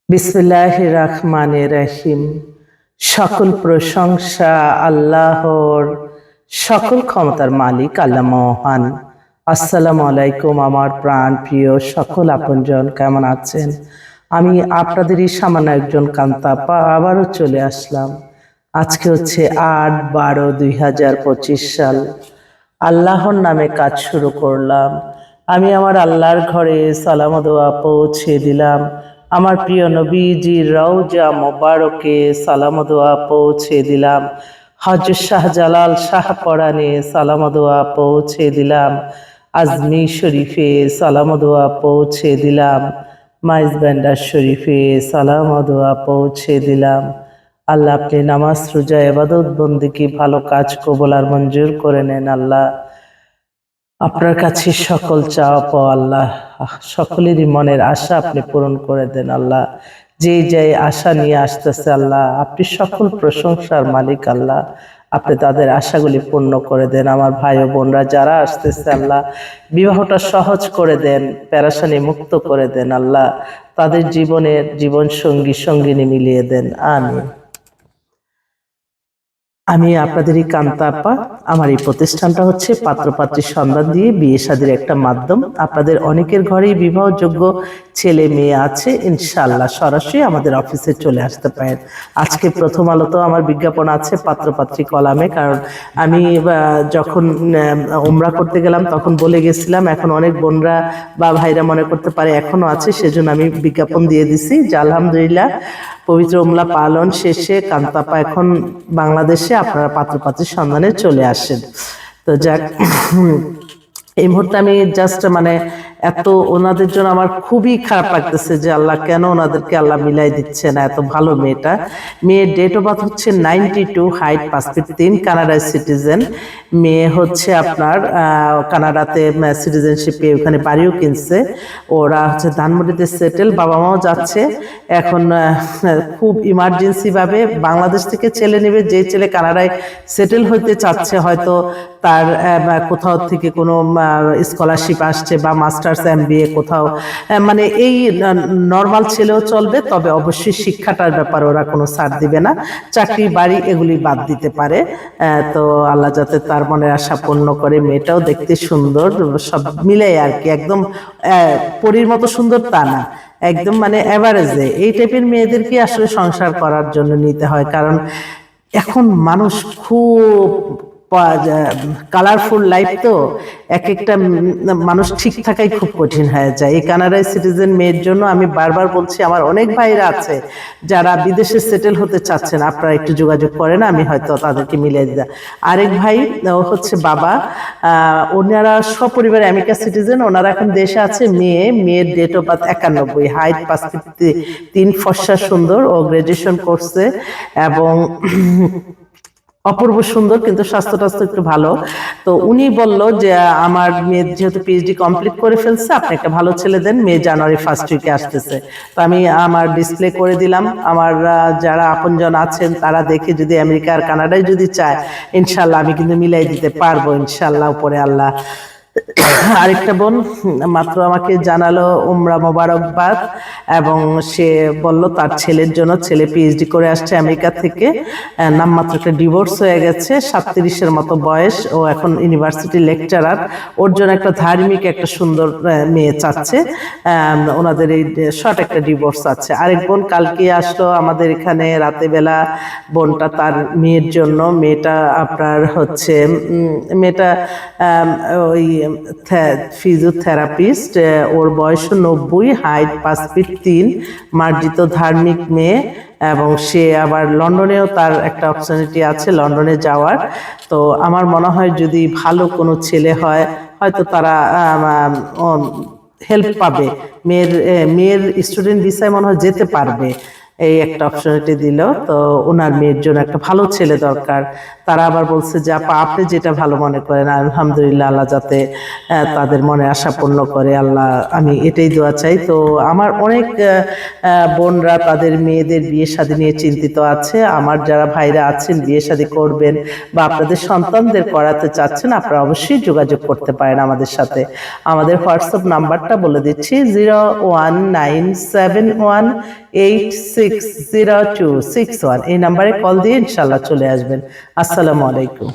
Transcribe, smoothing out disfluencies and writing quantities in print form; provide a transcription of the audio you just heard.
বিসমিল্লাহির রহমানির রহিম। সকল প্রশংসা আল্লাহর, সকল ক্ষমতার মালিক আল্লাহ মহান। আসসালামু আলাইকুম আমার প্রাণ প্রিয় সকল আপনজন, কেমন আছেন? আমি আপনাদেরই সামান্য একজন কান্তাপা আবারও চলে আসলাম। আজকে হচ্ছে 8/12/2025 সাল। আল্লাহর নামে কাজ শুরু করলাম। আমি আমার আল্লাহর ঘরে সালাম ও দোয়া পৌঁছে দিলাম। আমার প্রিয় নবীজির রওজা মোবারকে সালাম ও দোয়া পৌঁছে দিলাম। হযরত শাহজালাল শাহপরানে সালাম ও দোয়া পৌঁছে দিলাম। আজমির শরীফে সালাম ও দোয়া পৌঁছে দিলাম। মাইজ ভান্ডার শরীফে সালাম ও দোয়া পৌঁছে দিলাম। আল্লাহ আপনি নামাজ রোজা ইবাদত বন্দেগী ভালো কাজ কবুল আর মঞ্জুর করে নেন। আল্লাহ আপনার কাছে সকল চাওয়া পাওয়া আল্লাহ, সকলেরই মনের আশা আপনি পূরণ করে দেন। আল্লাহ যে যাই আশা নিয়ে আসতেছে আল্লাহ, আপনি সকল প্রশংসার মালিক আল্লাহ, আপনি তাদের আশাগুলি পূর্ণ করে দেন। আমার ভাই ও বোনরা যারা আসতেছে আল্লাহ, বিবাহটা সহজ করে দেন, পেরেশানি মুক্ত করে দেন আল্লাহ, তাদের জীবনের জীবন সঙ্গী সঙ্গিনী মিলিয়ে দেন, আমিন। আমি আপনাদেরই কান্তাপা। আমার এই প্রতিষ্ঠানটা হচ্ছে পাত্রপাত্রীর সন্ধান দিয়ে বিয়ে শাদীর একটা মাধ্যম। আপনাদের অনেকের ঘরেই বিবাহযোগ্য ছেলে মেয়ে আছে, ইনশাআল্লাহ সরাসরি আমাদের অফিসে চলে আসতে পারেন। আজকে প্রথম আলোতেও আমার বিজ্ঞাপন আছে পাত্রপাত্রী কলামে, কারণ আমি যখন উমরা করতে গেলাম তখন বলে গেছিলাম, এখন অনেক বোনরা বা ভাইরা মনে করতে পারে এখনো আছে, সেজন্য আমি বিজ্ঞাপন দিয়ে দিছি যে আলহামদুলিল্লাহ পবিত্র উমরা পালন শেষে কান্তাপা এখন বাংলাদেশে, আপনারা পাত্রপাত্রীর সন্ধানে চলে আসেন। তো যাক, এই মুহূর্তে আমি জাস্ট এত ওনাদের জন্য আমার খুবই খারাপ লাগতেছে যে আল্লাহ কেন ওনাদেরকে আল্লাহ মিলাই দিচ্ছে না। এত ভালো মেয়েটা, মেয়ের ডেট অফ বার্থ হচ্ছে 92, হাইট 5 ফিট 3, কানাডার সিটিজেন। মেয়ে হচ্ছে আপনার কানাডাতে সিটিজেনশিপ পেয়ে ওখানে বাড়িও কিনছে। ওরা হচ্ছে ধানমন্ডিতে সেটেল, বাবা মাও যাচ্ছে। এখন খুব ইমার্জেন্সি ভাবে বাংলাদেশ থেকে ছেলে নেবে, যে ছেলে কানাডায় সেটেল হতে চাচ্ছে, হয়তো তার কোথাও থেকে কোনো স্কলারশিপ আসছে বা মাস্টার্স MBA কোথাও, এই নর্মাল ছেলেও চলবে, তবে অবশ্যই শিক্ষাটার ব্যাপারে ওরা কোনো ছাড় দিবে না, চাকরি বাড়ি এগুলি বাদ দিতে পারে। তো আল্লাহ যাতে তার মনের আশা পূর্ণ করে। মেয়েটাও দেখতে সুন্দর, সব মিলে আর কি, একদম পরীর মতো সুন্দর তা না, একদম এভারেজে। এই টাইপের মেয়েদেরকে আসলে সংসার করার জন্য নিতে হয়, কারণ এখন মানুষ খুব কালারফুল লাইফ, তো এক একটা মানুষ ঠিক থাকাই খুব কঠিন হয়ে যায়। এই কানাডায় সিটিজেন মেয়ের জন্য আমি বারবার বলছি, আমার অনেক ভাইরা আছে যারা বিদেশে সেটেল হতে চাচ্ছেন, আপনারা একটু যোগাযোগ করেন, আমি হয়তো তাদেরকে মিলিয়ে দিই। আরেক ভাই হচ্ছে বাবা, ওনারা সপরিবারে আমেরিকা সিটিজেন, ওনারা এখন দেশে আছে। মেয়ের date of birth 91, height 5 feet 3, ফর্সা সুন্দর, ও গ্রাজুয়েশন করছে এবং অপূর্ব সুন্দর, কিন্তু স্বাস্থ্য টাস্থ্য একটু ভালো। তো উনি বলল যে আমার মেয়ে যেহেতু PhD কমপ্লিট করে ফেলছে, আপনি একটা ভালো ছেলে দেন, মেয়ে জানুয়ারি 1st উইকে আসতেছে। তো আমি আমার ডিসপ্লে করে দিলাম, আমার যারা আপনজন আছেন তারা দেখে যদি আমেরিকা আর কানাডায় যদি চায়, ইনশাল্লাহ আমি কিন্তু মিলাই দিতে পারবো, ইনশাল্লাহ উপরে আল্লাহ। আরেকটা বোন মাত্র আমাকে জানালো উমরা মোবারকবাদ, এবং সে বলল তার ছেলের জন্য, ছেলে PhD করে আসছে আমেরিকা থেকে, নামমাত্র একটা ডিভোর্স হয়ে গেছে, 37-এর মতো বয়স, ও এখন ইউনিভার্সিটি লেকচারার, ওর জন্য একটা ধার্মিক একটা সুন্দর মেয়ে চাচ্ছে। ওনাদের এই শর্ট একটা ডিভোর্স আছে। আরেক বোন কালকে আসলো আমাদের এখানে রাতে বেলা, বোনটা তার মেয়ের জন্য, মেয়েটা আপনার হচ্ছে মেয়েটা ওই ফিজিওথেরাপিস্ট, ওর বয়স 90, হাইট 5 ফিট 3, মার্জিত ধার্মিক মেয়ে, এবং সে আবার লন্ডনেও তার একটা অপশনিটি আছে লন্ডনে যাওয়ার। তো আমার মনে হয় যদি ভালো কোনো ছেলে হয়, হয়তো তারা হেল্প পাবে, মেয়ের স্টুডেন্ট ভিসায় মনে হয় যেতে পারবে। এই একটা অপশনালিটি দিল। তো ওনার মেয়ের জন্য একটা ভালো ছেলে দরকার। তারা আবার বলছে যে আপা আপনি যেটা ভালো মনে করেন, আলহামদুলিল্লাহ আল্লাহ যাতে তাদের মনে আশা পূর্ণ করে, আল্লাহ আমি এটাই দোয়া চাই। তো আমার অনেক বোনরা তাদের মেয়েদের বিয়ে শাদী নিয়ে চিন্তিত আছে। আমার যারা ভাইরা আছেন বিয়ে শাদী করবেন বা আপনাদের সন্তানদের করাতে চাচ্ছেন, আপনারা অবশ্যই যোগাযোগ করতে পারেন আমাদের সাথে। আমাদের হোয়াটসঅ্যাপ নাম্বারটা বলে দিচ্ছি 01971860261। এই নাম্বারে কল দিয়ে ইনশাল্লাহ চলে আসবেন। আসসালামু আলাইকুম।